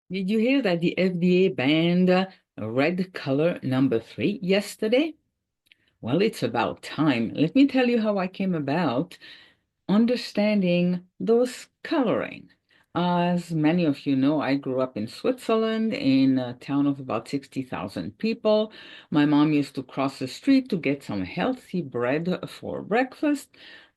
Did you hear that the FDA banned red color number 3 yesterday? Well, it's about time. Let me tell you how I came about understanding those coloring. As many of you know, I grew up in Switzerland in a town of about 60,000 people. My mom used to cross the street to get some healthy bread for breakfast.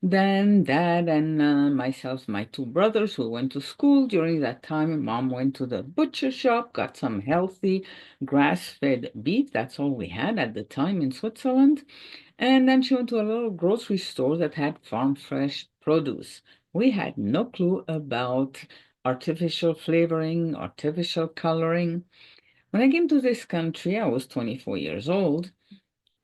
Then dad and myself, my two brothers who went to school during that time, mom went to the butcher shop, got some healthy grass-fed beef. That's all we had at the time in Switzerland. And then she went to a little grocery store that had farm fresh produce. We had no clue about artificial flavoring, artificial coloring. When I came to this country, I was 24 years old,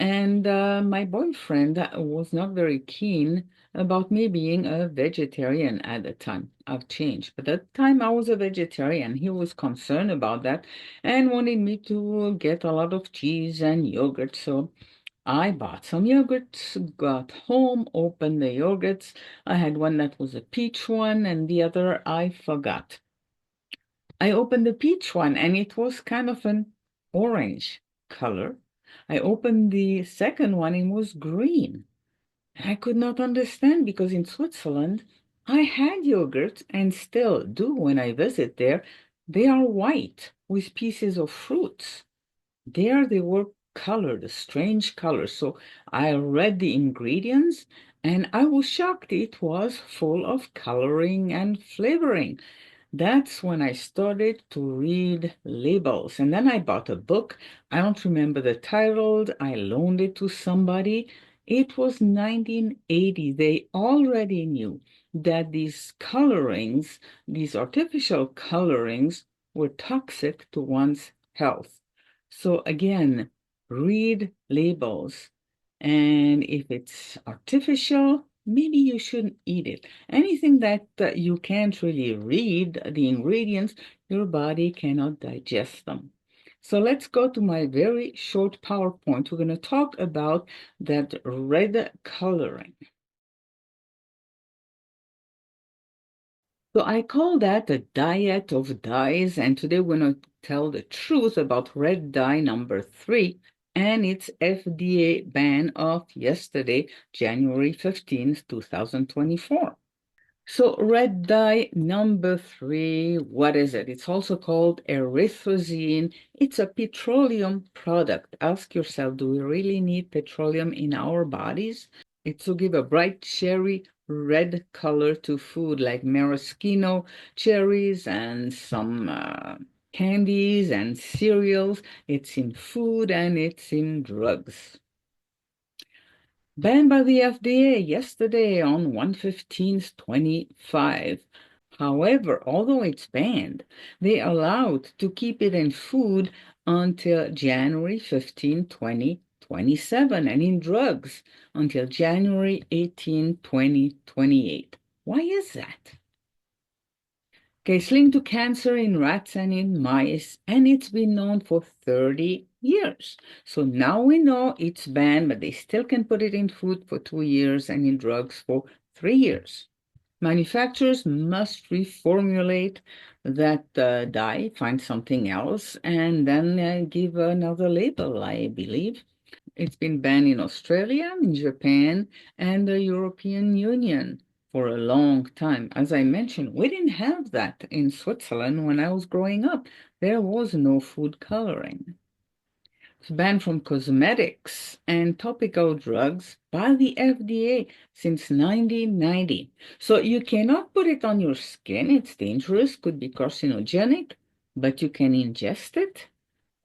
and my boyfriend was not very keen about me being a vegetarian at the time. I've changed, but at the time I was a vegetarian. He was concerned about that and wanted me to get a lot of cheese and yogurt. So I bought some yogurts, got home, opened the yogurts. I had one that was a peach one, and the other I forgot. I opened the peach one, and it was kind of an orange color. I opened the second one, and it was green. I could not understand because in Switzerland, I had yogurt and still do when I visit there. They are white with pieces of fruits. There they were colored, strange colors. So I read the ingredients and I was shocked. It was full of coloring and flavoring. That's when I started to read labels. And then I bought a book. I don't remember the title. I loaned it to somebody. It was 1980. They already knew that these colorings, these artificial colorings, were toxic to one's health. So again, read labels. And if it's artificial, maybe you shouldn't eat it. Anything that you can't really read the ingredients, your body cannot digest them. So let's go to my very short PowerPoint. We're going to talk about that red coloring. So I call that a diet of dyes, and today we're going to tell the truth about red dye number 3 and its FDA ban of yesterday, January 15th, 2024. So red dye number 3, what is it? It's also called erythrosine. It's a petroleum product. Ask yourself, do we really need petroleum in our bodies? It's to give a bright cherry red color to food like maraschino cherries and some candies and cereals. It's in food and it's in drugs. Banned by the FDA yesterday on 1/15/25. However, although it's banned, they allowed to keep it in food until January 15, 2027, and in drugs until January 18, 2028. Why is that? Okay, it's linked to cancer in rats and in mice, and it's been known for 30 years. So now we know it's banned, but they still can put it in food for 2 years and in drugs for 3 years. Manufacturers must reformulate that dye, find something else, and then give another label, I believe. It's been banned in Australia, in Japan, and the European Union for a long time. As I mentioned, we didn't have that in Switzerland when I was growing up. There was no food coloring. It's banned from cosmetics and topical drugs by the FDA since 1990. So you cannot put it on your skin. It's dangerous, could be carcinogenic, but you can ingest it.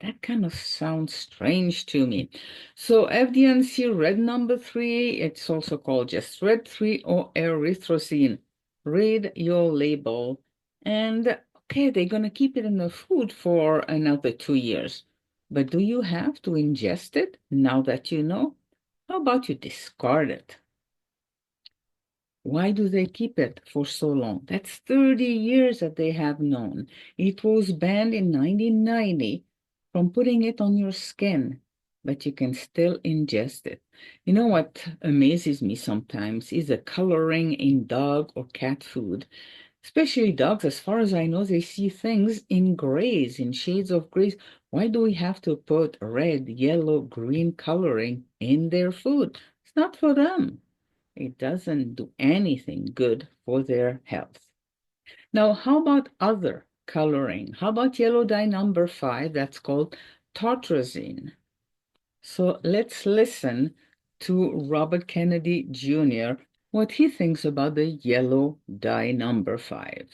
That kind of sounds strange to me. So FDNC red number 3, it's also called just red 3 or erythrosine. Read your label. And okay, they're going to keep it in the food for another 2 years. But do you have to ingest it now that you know? How about you discard it? Why do they keep it for so long? That's 30 years that they have known. It was banned in 1990 from putting it on your skin, but you can still ingest it. You know what amazes me sometimes is the coloring in dog or cat food. Especially dogs, as far as I know, they see things in grays, in shades of grays. Why do we have to put red, yellow, green coloring in their food? It's not for them. It doesn't do anything good for their health. Now, how about other coloring? How about yellow dye number 5? That's called tartrazine. So let's listen to Robert Kennedy Jr., what he thinks about the yellow dye number 5.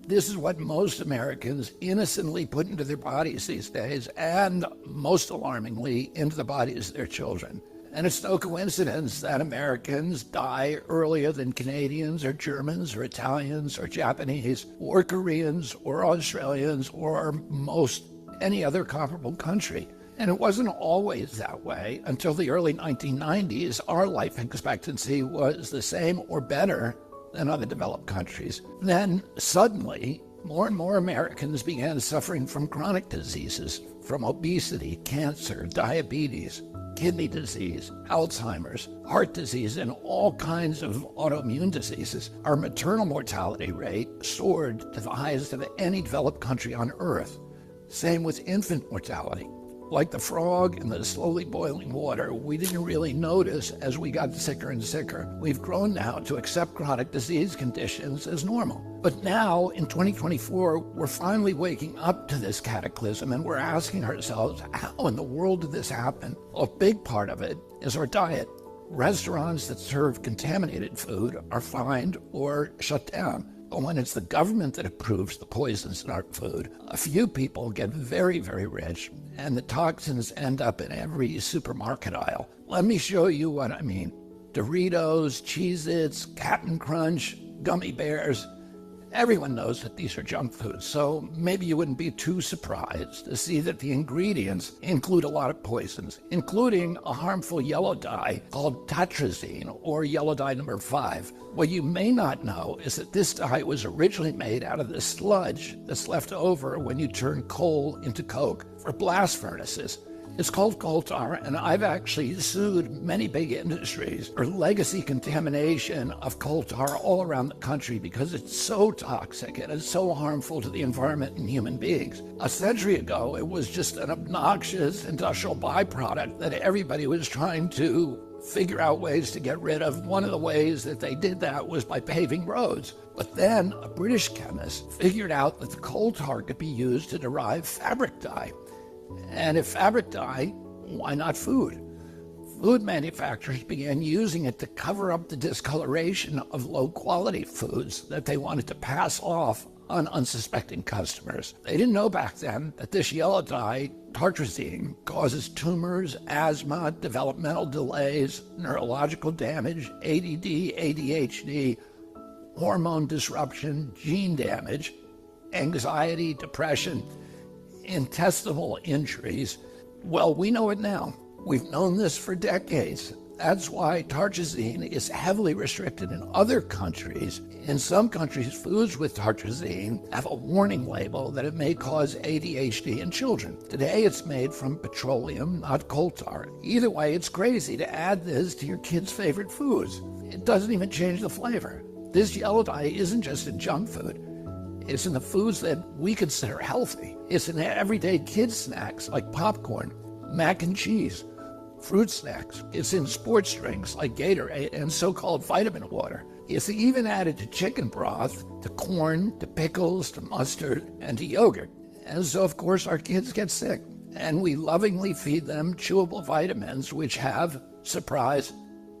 This is what most Americans innocently put into their bodies these days, and most alarmingly, into the bodies of their children. And it's no coincidence that Americans die earlier than Canadians or Germans or Italians or Japanese or Koreans or Australians or most any other comparable country. And it wasn't always that way. Until the early 1990s, our life expectancy was the same or better than other developed countries. Then suddenly, more and more Americans began suffering from chronic diseases, from obesity, cancer, diabetes, kidney disease, Alzheimer's, heart disease, and all kinds of autoimmune diseases. Our maternal mortality rate soared to the highest of any developed country on earth. Same with infant mortality. Like the frog in the slowly boiling water, we didn't really notice as we got sicker and sicker. We've grown now to accept chronic disease conditions as normal. But now, in 2024, we're finally waking up to this cataclysm, and we're asking ourselves, how in the world did this happen? A big part of it is our diet. Restaurants that serve contaminated food are fined or shut down. But when it's the government that approves the poisons in our food, a few people get very, very rich, and the toxins end up in every supermarket aisle. Let me show you what I mean. Doritos, Cheez-Its, Cap'n Crunch, gummy bears. Everyone knows that these are junk foods, so maybe you wouldn't be too surprised to see that the ingredients include a lot of poisons, including a harmful yellow dye called tartrazine, or yellow dye number 5. What you may not know is that this dye was originally made out of the sludge that's left over when you turn coal into coke for blast furnaces. It's called coal tar, and I've actually sued many big industries for legacy contamination of coal tar all around the country because it's so toxic and it's so harmful to the environment and human beings. A century ago, it was just an obnoxious industrial byproduct that everybody was trying to figure out ways to get rid of. One of the ways that they did that was by paving roads. But then a British chemist figured out that the coal tar could be used to derive fabric dye. And if fabric dye, why not food? Food manufacturers began using it to cover up the discoloration of low-quality foods that they wanted to pass off on unsuspecting customers. They didn't know back then that this yellow dye, tartrazine, causes tumors, asthma, developmental delays, neurological damage, ADD, ADHD, hormone disruption, gene damage, anxiety, depression, intestinal injuries. Well, we know it now. We've known this for decades. That's why tartrazine is heavily restricted in other countries. In some countries, foods with tartrazine have a warning label that it may cause ADHD in children. Today, it's made from petroleum, not coal tar. Either way, it's crazy to add this to your kids' favorite foods. It doesn't even change the flavor. This yellow dye isn't just in junk food. It's in the foods that we consider healthy. It's in everyday kids' snacks like popcorn, mac and cheese, fruit snacks. It's in sports drinks like Gatorade and so-called vitamin water. It's even added to chicken broth, to corn, to pickles, to mustard, and to yogurt. And so, of course, our kids get sick. And we lovingly feed them chewable vitamins which have, surprise,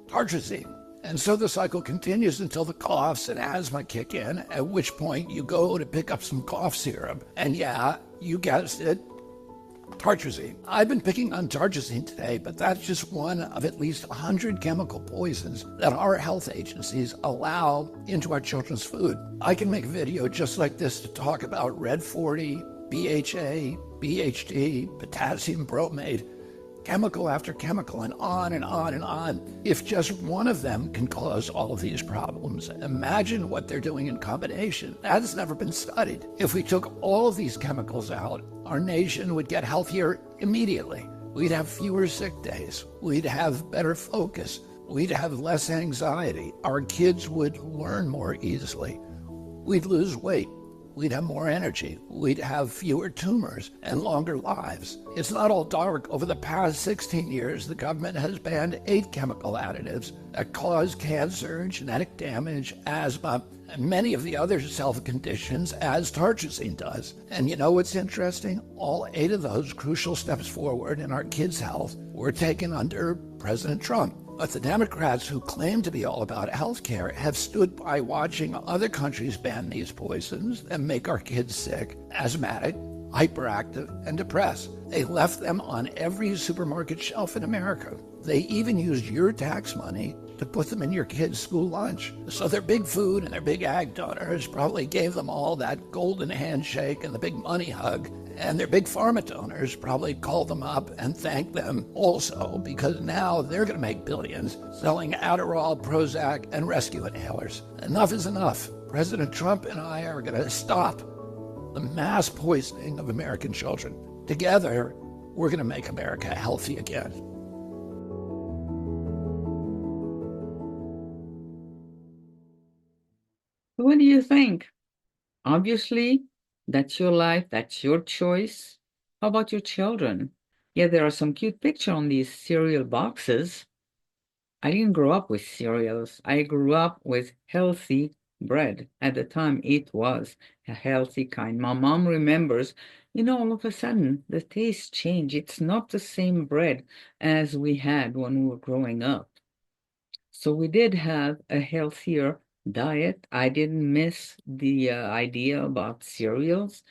tartrazine. And so the cycle continues until the coughs and asthma kick in, at which point you go to pick up some cough syrup. And yeah, you guessed it, tartrazine. I've been picking on tartrazine today, but that's just one of at least 100 chemical poisons that our health agencies allow into our children's food. I can make a video just like this to talk about Red 40, BHA, BHD, potassium bromate, chemical after chemical, and on and on and on. If just one of them can cause all of these problems, imagine what they're doing in combination. That's never been studied. If we took all of these chemicals out, our nation would get healthier immediately. We'd have fewer sick days. We'd have better focus. We'd have less anxiety. Our kids would learn more easily. We'd lose weight. We'd have more energy. We'd have fewer tumors and longer lives. It's not all dark. Over the past 16 years, the government has banned 8 chemical additives that cause cancer, genetic damage, asthma, and many of the other health conditions as tartrazine does. And you know what's interesting? All 8 of those crucial steps forward in our kids' health were taken under President Trump. But the Democrats who claim to be all about health care have stood by watching other countries ban these poisons and make our kids sick, asthmatic, hyperactive, and depressed. They left them on every supermarket shelf in America. They even used your tax money to put them in your kids' school lunch. So their big food and their big ag donors probably gave them all that golden handshake and the big money hug. And their big pharma donors probably called them up and thanked them also, because now they're going to make billions selling Adderall, Prozac, and rescue inhalers. Enough is enough. President Trump and I are going to stop the mass poisoning of American children. Together, we're going to make America healthy again. What do you think? Obviously, that's your life, that's your choice. How about your children? Yeah, there are some cute pictures on these cereal boxes. I didn't grow up with cereals. I grew up with healthy bread. At the time, it was a healthy kind. My mom remembers, all of a sudden, the taste changed. It's not the same bread as we had when we were growing up. So we did have a healthier diet. I didn't miss the idea about cereals.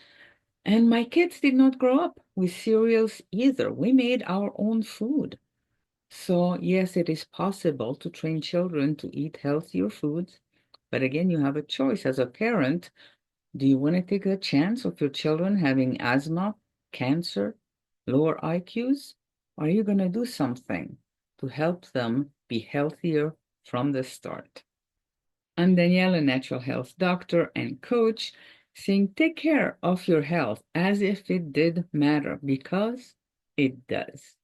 And my kids did not grow up with cereals either. We made our own food. So, yes, it is possible to train children to eat healthier foods. But again, you have a choice as a parent. Do you want to take a chance of your children having asthma, cancer, lower IQs? Or are you going to do something to help them be healthier from the start? I'm Danielle, a natural health doctor and coach, saying take care of your health as if it did matter, because it does.